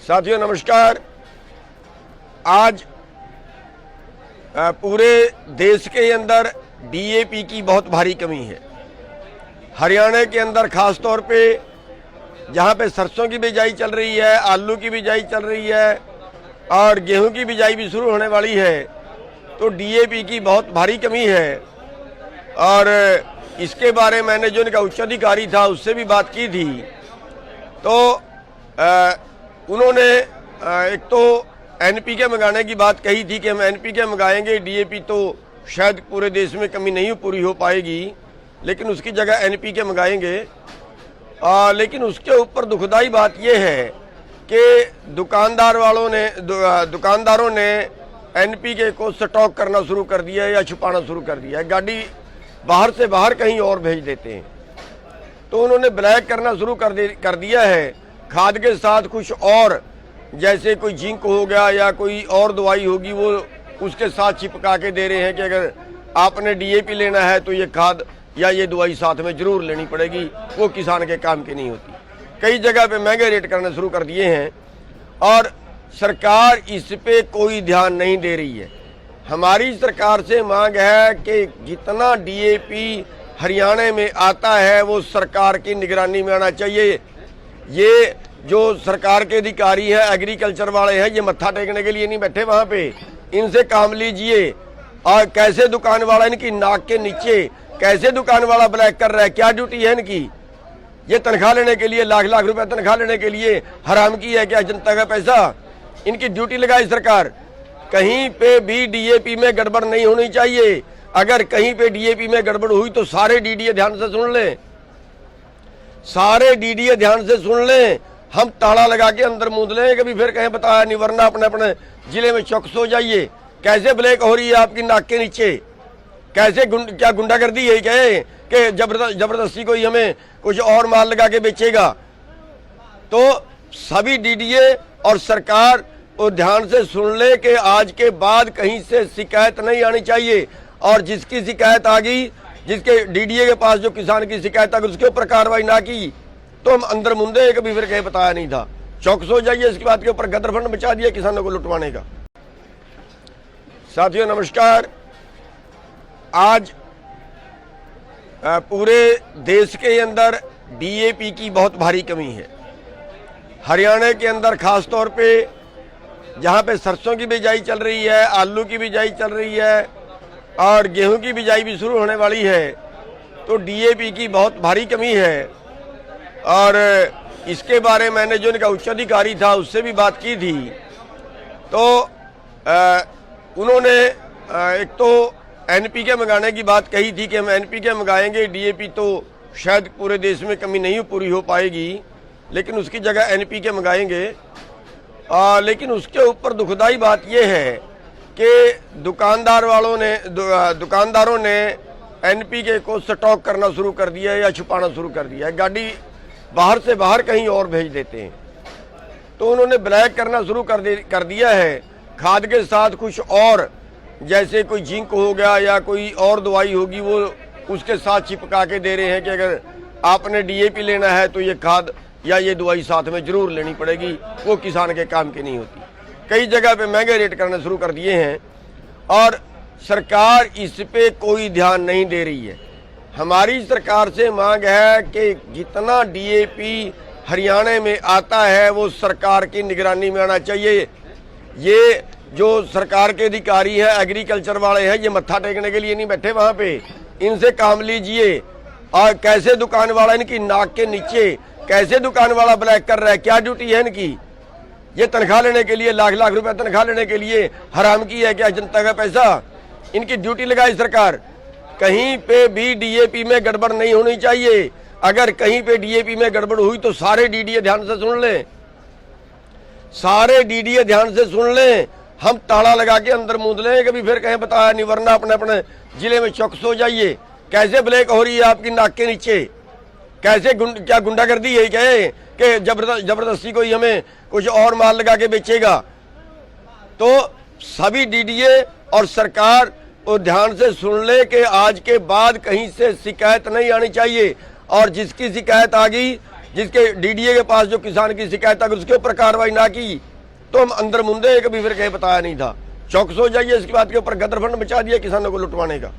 साथियों नमस्कार। आज पूरे देश के अंदर डीएपी की बहुत भारी कमी है। हरियाणा के अंदर खास तौर पे जहाँ पे सरसों की बिजाई चल रही है, आलू की बिजाई चल रही है और गेहूं की बिजाई भी शुरू होने वाली है, तो डीएपी की बहुत भारी कमी है। और इसके बारे में मैंने जो इनका उच्च अधिकारी था उससे भी बात की थी, तो उन्होंने एक तो एनपीके मंगाने की बात कही थी कि हम एनपीके मंगाएंगे, डीएपी तो शायद पूरे देश में कमी नहीं पूरी हो पाएगी, लेकिन उसकी जगह एनपीके मंगाएंगे। लेकिन उसके ऊपर दुखदाई बात यह है कि दुकानदारों ने एनपीके को स्टॉक करना शुरू कर दिया है या छुपाना शुरू कर दिया है। गाड़ी बाहर से बाहर कहीं और भेज देते हैं, तो उन्होंने ब्लैक करना शुरू कर दिया है। खाद के साथ कुछ और, जैसे कोई जिंक हो गया या कोई और दवाई होगी, वो उसके साथ चिपका के दे रहे हैं कि अगर आपने डीएपी लेना है तो ये खाद या ये दवाई साथ में जरूर लेनी पड़ेगी, वो किसान के काम की नहीं होती। कई जगह पे महंगे रेट करने शुरू कर दिए हैं और सरकार इस पे कोई ध्यान नहीं दे रही है। हमारी सरकार से मांग है कि जितना डीएपी हरियाणा में आता है वो सरकार की निगरानी में आना चाहिए। ये जो सरकार के अधिकारी हैं, एग्रीकल्चर वाले हैं, ये मत्था टेकने के लिए नहीं बैठे वहां पे। इनसे काम लीजिए। और कैसे दुकान वाला इनकी नाक के नीचे कैसे दुकान वाला ब्लैक कर रहा है, क्या ड्यूटी है इनकी? ये तनख्वाह लेने के लिए, लाख लाख रुपए तनख्वाह लेने के लिए हराम की है क्या जनता का पैसा? इनकी ड्यूटी लगाई सरकार। कहीं पे भी डीएपी में गड़बड़ नहीं होनी चाहिए। अगर कहीं पे डीएपी में गड़बड़ हुई तो सारे डीडीए ध्यान से सुन लें, सारे डीडीए ध्यान से सुन लें। हम ताला लगा के अंदर मूंद लें, कभी फिर कहीं बताया नहीं, वरना अपने अपने जिले में चौकस हो जाइए। कैसे ब्लैक हो रही है आपकी नाक के नीचे? कैसे क्या गुंडागर्दी है कि जबरदस्ती कोई हमें कुछ और माल लगा के बेचेगा? तो सभी डीडीए और सरकार वो ध्यान से सुन ले कि आज के बाद कहीं से शिकायत नहीं आनी चाहिए। और जिसकी शिकायत आ गई, जिसके डीडीए के पास जो किसान की शिकायत आ गई, उसके ऊपर कार्रवाई ना की तो हम अंदर मुंदे, कभी फिर कहीं बताया नहीं था। चौकस हो जाइए। इसकी बात के ऊपर गदर फंड बचा दिया किसानों को लुटवाने का। साथियों नमस्कार। आज पूरे देश के अंदर डीएपी की बहुत भारी कमी है। हरियाणा के अंदर खास तौर पे जहाँ पे सरसों की बिजाई चल रही है, आलू की बिजाई चल रही है और गेहूं की बिजाई भी शुरू होने वाली है, तो डीएपी की बहुत भारी कमी है। और इसके बारे में मैंने जो इनका उच्च अधिकारी था उससे भी बात की थी, तो उन्होंने एक तो एनपीके मंगाने की बात कही थी कि हम एनपीके मंगाएंगे, डीएपी तो शायद पूरे देश में कमी नहीं पूरी हो पाएगी, लेकिन उसकी जगह एनपीके मंगाएंगे। लेकिन उसके ऊपर दुखदाई बात यह है कि दुकानदारों ने एनपीके को स्टॉक करना शुरू कर दिया है या छुपाना शुरू कर दिया है। गाड़ी बाहर से बाहर कहीं और भेज देते हैं, तो उन्होंने ब्लैक करना शुरू कर दिया है। खाद के साथ कुछ और, जैसे कोई जिंक हो गया या कोई और दवाई होगी, वो उसके साथ चिपका के दे रहे हैं कि अगर आपने डीएपी लेना है तो ये खाद या ये दवाई साथ में जरूर लेनी पड़ेगी, वो किसान के काम की नहीं होती। कई जगह पे महंगे रेट करने शुरू कर दिए हैं और सरकार इस पे कोई ध्यान नहीं दे रही है। हमारी सरकार से मांग है कि जितना डीएपी हरियाणा में आता है वो सरकार की निगरानी में आना चाहिए। ये जो सरकार के अधिकारी हैं, एग्रीकल्चर वाले हैं, ये मत्था टेकने के लिए नहीं बैठे वहां पे। इनसे काम लीजिए। और कैसे दुकान वाला इनकी नाक के नीचे कैसे दुकान वाला ब्लैक कर रहा है, क्या ड्यूटी है इनकी? ये तनख्वाह लेने के लिए, लाख लाख रुपए तनख्वाह लेने के लिए हराम की है क्या जनता का पैसा? इनकी ड्यूटी लगाई सरकार। कहीं पे भी डीएपी में गड़बड़ नहीं होनी चाहिए। अगर कहीं पे डीएपी में गड़बड़ हुई तो सारे डीडीए ध्यान से सुन लें, सारे डीडीए ध्यान से सुन लें। हम ताला लगा के अंदर मूंद लें, कभी फिर कहीं बताया नहीं, वरना अपने अपने जिले में चौकस हो जाइए। कैसे ब्लैक हो रही है आपकी नाक के नीचे? कैसे क्या गुंडागर्दी है कि जबरदस्ती कोई हमें कुछ और माल लगा के बेचेगा? तो सभी डीडीए और सरकार वो ध्यान से सुन ले कि आज के बाद कहीं से शिकायत नहीं आनी चाहिए। और जिसकी शिकायत आ गई, जिसके डीडीए के पास जो किसान की शिकायत अगर उसके ऊपर कार्रवाई ना की तो हम अंदर मुंदे कभी फिर कहीं बताया नहीं था। चौकस हो जाइए, इसके बाद के ऊपर गदर फंड बचा दिया किसानों को लुटवाने का।